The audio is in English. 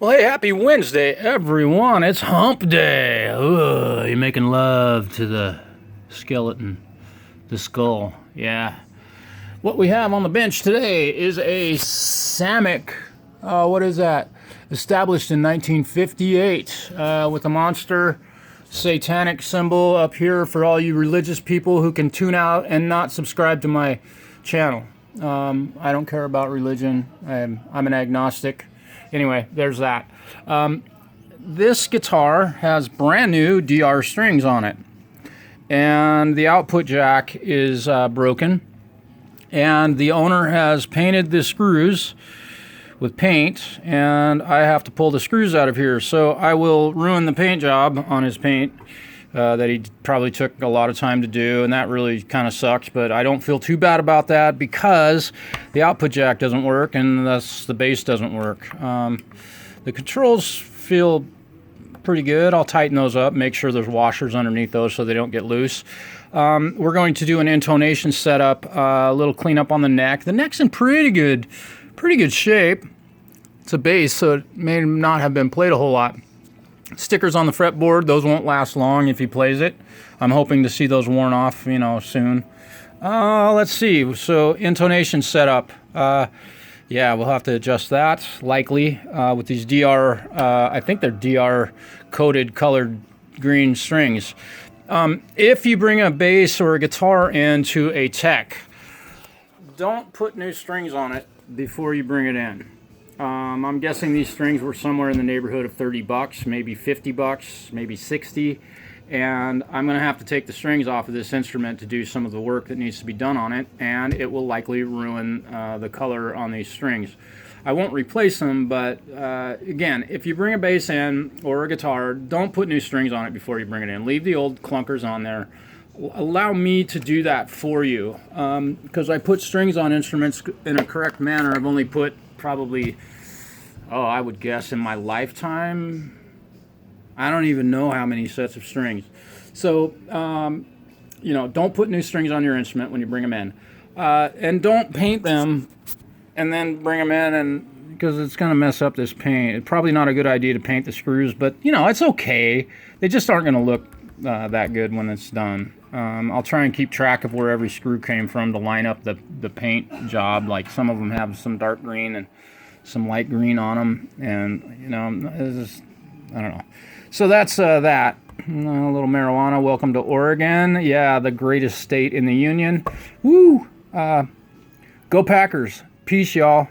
Well, hey, happy Wednesday, everyone. It's hump day. Ugh, you're making love to the skeleton, the skull. Yeah. What we have on the bench today is a Samick. What is that? Established in 1958 with a monster satanic symbol up here for all you religious people who can tune out and not subscribe to my channel. I don't care about religion. I'm an agnostic. Anyway, there's that. This guitar has brand new DR strings on it, and the output jack is broken, and the owner has painted the screws with paint, and I have to pull the screws out of here, so I will ruin the paint job on his paint that he probably took a lot of time to do, and that really kind of sucks, but I don't feel too bad about that because the output jack doesn't work and thus the bass doesn't work. The controls feel pretty good. I'll tighten those up, make sure there's washers underneath those so they don't get loose. We're going to do an intonation setup, a little cleanup on the neck. The neck's in pretty good shape. It's a bass, so it may not have been played a whole lot. Stickers on the fretboard, those won't last long if he plays it. I'm hoping to see those worn off, soon. Let's see. So intonation setup. Yeah, we'll have to adjust that likely with these DR. I think they're DR coated colored green strings. If you bring a bass or a guitar into a tech, don't put new strings on it before you bring it in. I'm guessing these strings were somewhere in the neighborhood of $30, maybe $50, maybe 60, and I'm going to have to take the strings off of this instrument to do some of the work that needs to be done on it, and it will likely ruin the color on these strings. I won't replace them, but again, if you bring a bass in or a guitar, don't put new strings on it before you bring it in. Leave the old clunkers on there. Allow me to do that for you, because I put strings on instruments in a correct manner. I've only put probably, I would guess in my lifetime, I don't even know how many sets of strings. So, don't put new strings on your instrument when you bring them in. And don't paint them and then bring them in, and because it's going to mess up this paint. It's probably not a good idea to paint the screws, but, it's okay. They just aren't going to look that good when it's done. I'll try and keep track of where every screw came from to line up the paint job. Like some of them have some dark green and some light green on them, and it's just, I don't know. So that's that. A little marijuana. Welcome to Oregon. Yeah, the greatest state in the union. Woo! Go Packers. Peace, y'all.